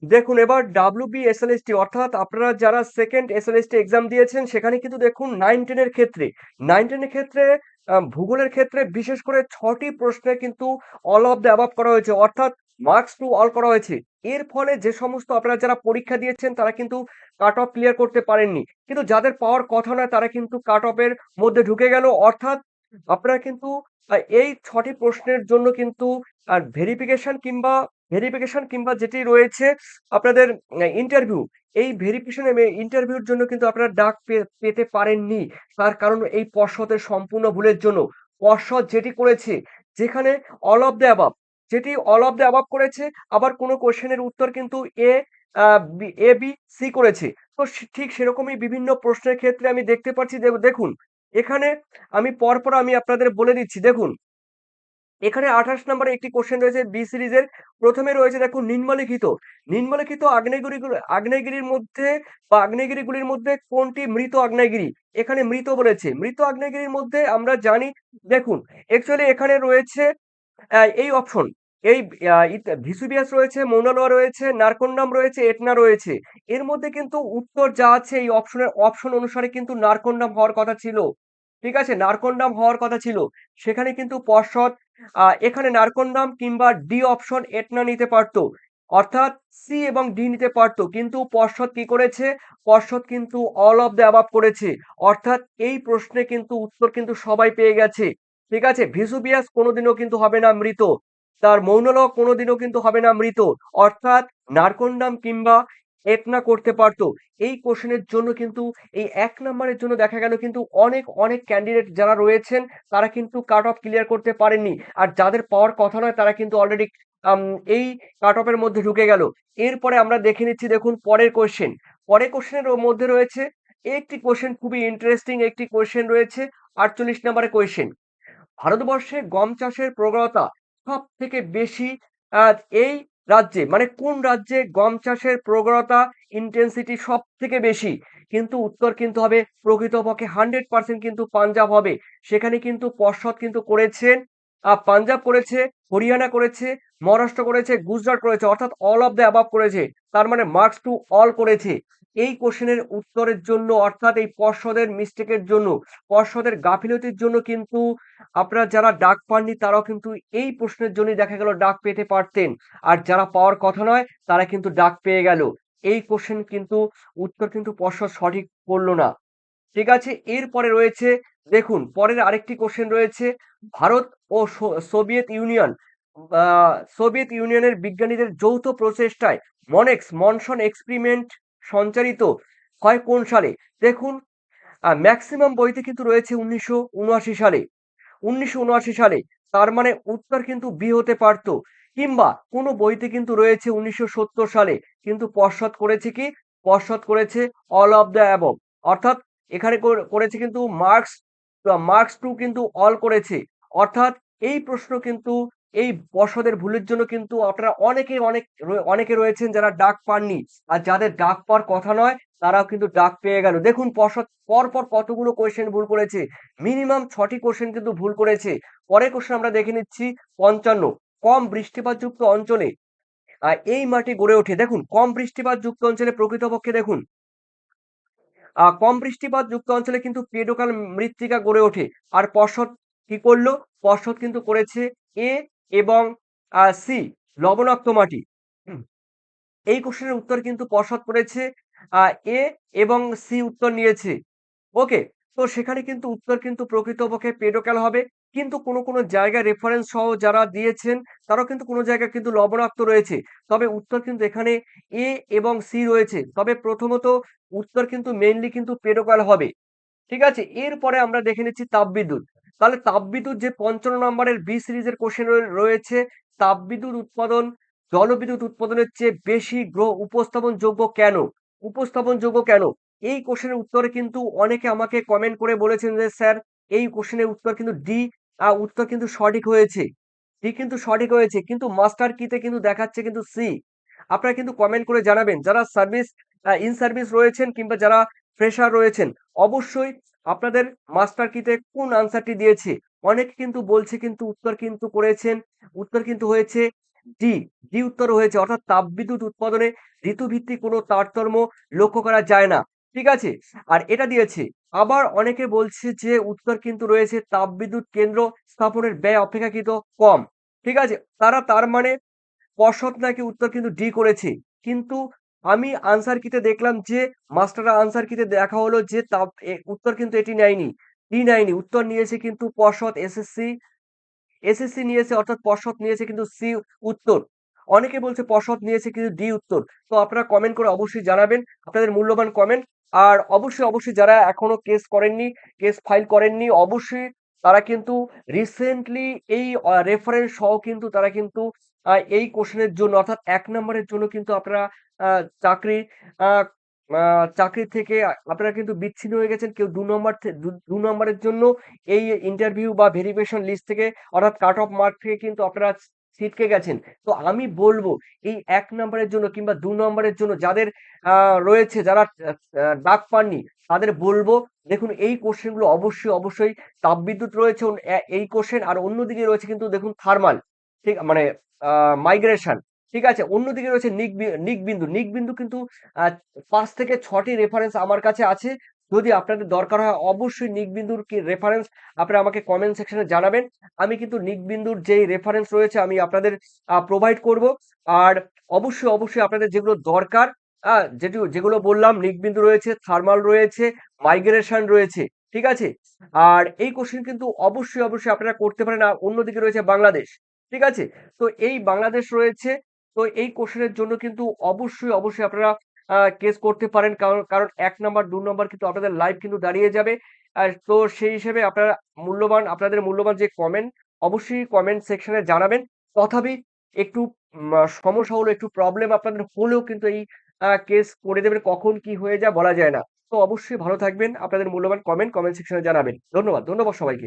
দেখুন এবার WBSLST অর্থাৎ আপনারা যারা সেকেন্ড এসএলএসটি এক্সাম দিয়েছেন সেখানে কিন্তু দেখুন 9-10 এর ক্ষেত্রে 9-10 এর ক্ষেত্রে ভূগোলের ক্ষেত্রে বিশেষ করে 6টি প্রশ্নে কিন্তু অল অফ দ্য অ্যাবাভ করা হয়েছে অর্থাৎ মার্কস টু অল করা হয়েছে। এর ফলে যে সমস্ত আপনারা যারা পরীক্ষা দিয়েছেন তারা কিন্তু কাট অফ ক্লিয়ার করতে পারেননি। কিন্তু যাদের পাওয়ার কথা নয় তারা কিন্তু কাট অফ এর মধ্যে ঢুকে গেল। অর্থাৎ আপনারা কিন্তু এই ৬টি প্রশ্নের জন্য কিন্তু ভেরিফিকেশন কিংবা যেটি রয়েছে আপনাদের ইন্টারভিউ, এই ইন্টারভিউর জন্য কিন্তু আপনারা ডাক পেতে পারেননি। তার কারণ এই পর্ষদের সম্পূর্ণ ভুলের জন্য। পর্ষদ যেটি করেছে, যেখানে অল অফ দ্য অ্যাবাভ যেটি অল অফ দ্য অ্যাবাভ করেছে, আবার কোনো কোয়েশ্চেনের উত্তর কিন্তু এ, এ, বি, সি করেছে। তো ঠিক সেরকমই বিভিন্ন প্রশ্নের ক্ষেত্রে আমি দেখতে পাচ্ছি দেখুন, এখানে আমি পরপর আমি আপনাদের বলে দিচ্ছি দেখুন এখানে 28 নম্বরে একটি কোশ্চেন রয়েছে বি সিরিজের। প্রথমে রয়েছে দেখুন নিম্নলিখিত আগ্নেয়গিরির মধ্যে বা আগ্নেয়গিরিগুলির মধ্যে কোনটি মৃত আগ্নেয়গিরি? এখানে মৃত বলেছে। মৃত আগ্নেয়গিরির মধ্যে আমরা জানি দেখুন অ্যাকচুয়ালি এখানে রয়েছে এই অপশন এই ভিসুবিয়াস রয়েছে, মৌনা লোয়া রয়েছে, নারকন্ডাম রয়েছে, এটনা রয়েছে। এর মধ্যে কিন্তু উত্তর যা আছে এই অপশন অনুসারে কিন্তু নারকন্ডাম হওয়ার কথা ছিল। ঠিক আছে? নারকন্ডাম হওয়ার কথা ছিল। সেখানে কিন্তু পর্ষদ এখানে নারকন্ডাম কিংবা ডি অপশন এটনা নিতে পারত। অর্থাৎ সি এবং ডি নিতে পারত। কিন্তু পর্ষদ কি করেছে? পর্ষদ কিন্তু অল অফ দ্য অ্যাবাভ করেছে। অর্থাৎ এই প্রশ্নে কিন্তু উত্তর কিন্তু সবাই পেয়ে গেছে। ঠিক আছে? ভেসুভিয়াস কোনোদিনও কিন্তু হবে না মৃত। তার মৌনলক কোনোদিনও কিন্তু হবে না মৃত। অর্থাৎ নারকন্ডাম কিংবা এটনা করতে পারতো। এই কোশ্চেনের জন্য কিন্তু এই ১ নাম্বারের জন্য দেখা গেল কিন্তু অনেক ক্যান্ডিডেট যারা রয়েছেন তারা কিন্তু কাট অফ ক্লিয়ার করতে পারেননি। আর যাদের পাওয়ার কথা নয় তারা কিন্তু অলরেডি আম এই কাট অফ এর মধ্যে ঢুকে গেল। এরপরে আমরা দেখে নিচ্ছি দেখুন পরের কোয়েশ্চেন। পরের কোয়েশ্চেনের মধ্যে রয়েছে একটি কোয়েশ্চেন খুবই ইন্টারেস্টিং একটি কোয়েশ্চেন রয়েছে ৪৮ নাম্বারের কোয়েশ্চেন। ভারতবর্ষে গম চাষের প্রবণতা সবথেকে বেশি আ এই রাজ্যে মানে কোন রাজ্যে গম চাষের প্রবণতা ইনটেনসিটি সবথেকে বেশি? কিন্তু উত্তর কিন্তু হবে প্রকৃতপক্ষে 100% কিন্তু পাঞ্জাব হবে। সেখানে কিন্তু পর্ষদ কিন্তু করেছেন পাঞ্জাব করেছে, হরিয়ানা করেছে, মহারাষ্ট্র করেছে, গুজরাট করেছে অর্থাৎ অল অফ দ্য অ্যাবাভ করেছে। তার মানে মার্কস টু অল করেছে। এই কোশ্চেনের উত্তরের জন্য অর্থাৎ এই পর্ষদের মিস্টেকের জন্য, পর্ষদের গাফিলতির জন্য কিন্তু আপনারা যারা ডাক পাননি তারাও কিন্তু এই প্রশ্নের জন্যই দেখা গেল ডাক পেতে পারতেন। আর যারা পাওয়ার কথা নয় তারা কিন্তু ডাক পেয়ে গেল। এই কোশ্চেন কিন্তু উত্তর কিন্তু পর্ষদ সঠিক করল না। ঠিক আছে? এরপরে রয়েছে দেখুন পরের আরেকটি কোশ্চেন রয়েছে ভারত ও সোভিয়েত ইউনিয়ন আ সোভিয়েত ইউনিয়নের বিজ্ঞানীদের যৌথ প্রচেষ্টায় মনসন এক্সপেরিমেন্ট সঞ্চালিত হয় কোন সালে? দেখুন মেক্সিমাম বইতে কিন্তু রয়েছে ১৯৭৯ সালে। ১৯৭৯ সালে। তার মানে উত্তর কিন্তু বি হতে পারত। কিংবা কোন বইতে কিন্তু রয়েছে ১৯৭০ সালে। কিন্তু পর্ষদ করেছে কি? পর্ষদ করেছে অল অফ দ্য অ্যাবভ। অর্থাৎ এখানে করেছে কিন্তু মার্কস টু কিন্তু অল করেছে। অর্থাৎ এই প্রশ্ন কিন্তু এই পর্ষদের ভুলের জন্য কিন্তু আপনারা অনেকে রয়েছেন যারা ডাক পাননি। আর যাদের ডাক পাওয়ার কথা নয় তারাও কিন্তু ডাক পেয়ে গেল। দেখুন পর্ষদ পরপর কতগুলো কোয়েশ্চেন ভুল করেছে। মিনিমাম ৬টি কোশ্চেন কিন্তু ভুল করেছে। পরের কোশ্চেন আমরা দেখে নিচ্ছি ৫৫ কম বৃষ্টিপাতযুক্ত অঞ্চলে এই মাটি গড়ে ওঠে। দেখুন কম বৃষ্টিপাতযুক্ত অঞ্চলে প্রকৃতপক্ষে দেখুন কম বৃষ্টিপাতযুক্ত অঞ্চলে কিন্তু পেডোকাল মৃত্তিকা গড়ে ওঠে। আর পর্ষদ কি করলো? পর্ষদ কিন্তু করেছে এ এবং সি লবণাক্ত মাটি। হুম, এই কোশ্চেনের উত্তর কিন্তু পর্ষদ করেছে আ এ এবং সি উত্তর নিয়েছে। ওকে? তো সেখানে কিন্তু উত্তর কিন্তু প্রকৃতপক্ষে পেডোক্যাল হবে। কিন্তু কোনো জায়গায় রেফারেন্স সহ যারা দিয়েছেন, তারাও কিন্তু কোনো জায়গায় কিন্তু লবণাক্ত রয়েছে। তবে উত্তর কিন্তু এখানে এ এবং সি রয়েছে। তবে প্রথমত উত্তর কিন্তু মেইনলি কিন্তু পেডোক্যাল হবে। ঠিক আছে? এরপরে আমরা দেখে নিচ্ছি তাপবিদ্যুৎ। তাহলে তাপবিদ্যুৎ যে ৫৫ নম্বরের বি সিরিজের কোশ্চেন রয়েছে, তাপবিদ্যুৎ উৎপাদন জলবিদ্যুৎ উৎপাদনের চেয়ে বেশি উপস্থাপনযোগ্য কেন? উপস্থাপনযোগ্য কেন? এই কোশ্চেনের উত্তরে কিন্তু অনেকে আমাকে কমেন্ট করে বলেছেন যে, "স্যার এই কোশ্চেনের উত্তর কিন্তু ডি উত্তর কিন্তু সঠিক হয়েছে। ডি কিন্তু সঠিক হয়েছে। কিন্তু মাস্টার কিতে কিন্তু দেখাচ্ছে কিন্তু সি।" আপনারা কিন্তু কমেন্ট করে জানাবেন। যারা ইন সার্ভিস রয়েছেন কিংবা যারা ফ্রেশার রয়েছেন, অবশ্যই আপনাদের মাস্টার কিতে কোন আনসারটি দিয়েছে। অনেকে কিন্তু বলছে কিন্তু উত্তর কিন্তু করেছেন, উত্তর কিন্তু হয়েছে ডি, ডি উত্তর হয়েছে। অর্থাৎ তাপবিদ্যুৎ উৎপাদনে ঋতুভিত্তিক কোনো তারতম্য লক্ষ্য করা যায় না। ঠিক আছে? আর এটা দিয়েছে। আবার অনেকে বলছে যে উত্তর কিন্তু রয়েছে তাপবিদ্যুৎ কেন্দ্র স্থাপনের ব্যয় অপেক্ষাকৃত কম। ঠিক আছে? তার মানে পর্ষদ নাকি উত্তর কিন্তু ডি করেছে। কিন্তু আমি আনসার কিতে দেখলাম যে মাস্টাররা আনসার কিতে দেখা হলো যে উত্তর কিন্তু এটি নেয়নি। ডি নেয়নি। উত্তর নিয়েছে কিন্তু পর্ষদ এসএসসি নিয়েছে, অর্থাৎ পর্ষদ নিয়েছে কিন্তু সি উত্তর। অনেকে বলছে পর্ষদ নিয়েছে কিন্তু ডি উত্তর। তো আপনারা কমেন্ট করে অবশ্যই জানাবেন আপনাদের মূল্যবান কমেন্ট। আর অবশ্যই যারা এখনো কেস করেননি, কেস ফাইল করেননি, অবশ্যই তারা কিন্তু রিসেন্টলি এই রেফারেন্স সহ কিন্তু তারা কিন্তু এই কোশ্চেনের জন্য অর্থাৎ ১ নম্বরের জন্য কিন্তু আপনারা আ চাকরি আ আ চাকরি থেকে আপনারা কিন্তু বিচ্ছিন্ন হয়ে গেছেন। কেউ ২ নম্বর ২ নম্বরের জন্য এই ইন্টারভিউ বা ভেরিফিকেশন লিস্ট থেকে অর্থাৎ কাট অফ মার্ক থেকে কিন্তু আপনারা ছিটকে গেছেন। তো আমি বলব এই ১ নম্বরের জন্য কিংবা ২ নম্বরের জন্য যাদের রয়েছে যারা ডাক পাননি তাদের বলব দেখুন এই কোশ্চেন গুলো অবশ্যই তাপবিদ্যুৎ রয়েছে এই কোশ্চেন আর অন্যদিকে রয়েছে কিন্তু দেখুন থার্মাল। ঠিক মানে মাইগ্রেশন। ঠিক আছে? অন্যদিকে রয়েছে নিক বিন্দু কিন্তু আ ৫ থেকে ৬ টি রেফারেন্স আমার কাছে আছে। যদি আপনাদের দরকার হয় অবশ্যই নিক বিন্দুর কি রেফারেন্স আপনারা আমাকে কমেন্ট সেকশনে জানাবেন। আমি কিন্তু নিক বিন্দুর যেই রেফারেন্স রয়েছে আমি আপনাদের প্রোভাইড করব। আর অবশ্যই আপনাদের যেগুলো দরকার যেগুলো বললাম নিক বিন্দু রয়েছে, থার্মাল রয়েছে, মাইগ্রেশন রয়েছে। ঠিক আছে? আর এই কোশ্চেন কিন্তু অবশ্যই আপনারা করতে পারেন। আর অন্যদিকে রয়েছে বাংলাদেশ। ঠিক আছে? তো এই বাংলাদেশ রয়েছে। তো এই কোশ্চেনের জন্য কিন্তু অবশ্যই আপনারা কেস করতে পারেন। কারণ ১ নাম্বার ২ নাম্বার কিন্তু আপনাদের লাইফ কিন্তু দাঁড়িয়ে যাবে। তো সেই হিসেবে আপনারা আপনাদের মূল্যবান যে কমেন্ট অবশ্যই কমেন্ট সেকশনে জানাবেন। তথাপি একটু সমস্যা হলো, একটু প্রবলেম আপনাদের হলেও কিন্তু এই কেস করে দেবেন। কখন কি হয়ে যায় বলা যায় না। তো অবশ্যই ভালো থাকবেন। আপনাদের মূল্যবান কমেন্ট সেকশনে জানাবেন। ধন্যবাদ সবাইকে।